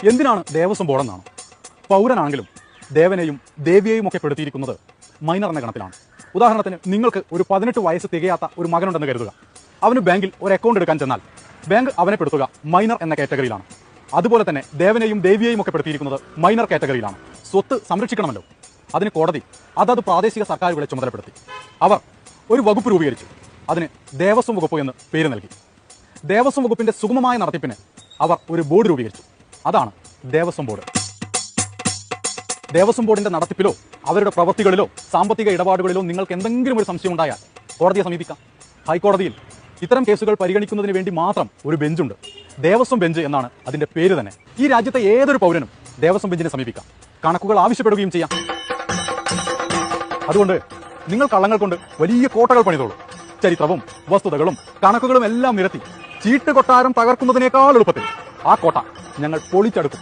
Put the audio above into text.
എന്തിനാണ് ദേവസ്വം ബോർഡെന്നാണ്. പൗരനാണെങ്കിലും ദേവനെയും ദേവിയെയും ഒക്കെ പെടുത്തിയിരിക്കുന്നത് മൈനർ എന്ന ഗണത്തിലാണ്. ഉദാഹരണത്തിന് നിങ്ങൾക്ക് ഒരു 18 വയസ്സ് തികയാത്ത ഒരു മകനുണ്ടെന്ന് കരുതുക. അവന് ബാങ്കിൽ ഒരു അക്കൗണ്ട് എടുക്കാൻ ചെന്നാൽ ബാങ്ക് അവനെ പെടുത്തുക മൈനർ എന്ന കാറ്റഗറിയിലാണ്. അതുപോലെ തന്നെ ദേവനെയും ദേവിയെയും ഒക്കെ പെടുത്തിയിരിക്കുന്നത് മൈനർ കാറ്റഗറിയിലാണ്. സ്വത്ത് സംരക്ഷിക്കണമല്ലോ, അതിന് കോടതി അതത് പ്രാദേശിക സർക്കാരുകളെ ചുമതലപ്പെടുത്തി. അവർ ഒരു വകുപ്പ് രൂപീകരിച്ചു. അതിന് ദേവസ്വം വകുപ്പ് എന്ന് പേര് നൽകി. ദേവസ്വം വകുപ്പിന്റെ സുഗമമായ നടത്തിപ്പിന് അവർ ഒരു ബോർഡ് രൂപീകരിച്ചു. അതാണ് ദേവസ്വം ബോർഡ്. ദേവസ്വം ബോർഡിന്റെ നടത്തിപ്പിലോ അവരുടെ പ്രവൃത്തികളിലോ സാമ്പത്തിക ഇടപാടുകളിലോ നിങ്ങൾക്ക് എന്തെങ്കിലും ഒരു സംശയം ഉണ്ടായാൽ കോടതിയെ സമീപിക്കാം. ഹൈക്കോടതിയിൽ ഇത്തരം കേസുകൾ പരിഗണിക്കുന്നതിന് വേണ്ടി മാത്രം ഒരു ബെഞ്ചുണ്ട്. ദേവസ്വം ബെഞ്ച് എന്നാണ് അതിന്റെ പേര് തന്നെ. ഈ രാജ്യത്തെ ഏതൊരു പൗരനും ദേവസ്വം ബെഞ്ചിനെ സമീപിക്കാം, കണക്കുകൾ ആവശ്യപ്പെടുകയും ചെയ്യാം. അതുകൊണ്ട് നിങ്ങൾ കള്ളങ്ങൾ കൊണ്ട് വലിയ കോട്ടകൾ പണിതോളൂ. ചരിത്രവും വസ്തുതകളും കണക്കുകളും എല്ലാം നിരത്തി ചീട്ട് കൊട്ടാരം തകർക്കുന്നതിനേക്കാൾ എളുപ്പത്തിൽ ആ കോട്ട ഞങ്ങൾ പൊളിച്ചെടുക്കും.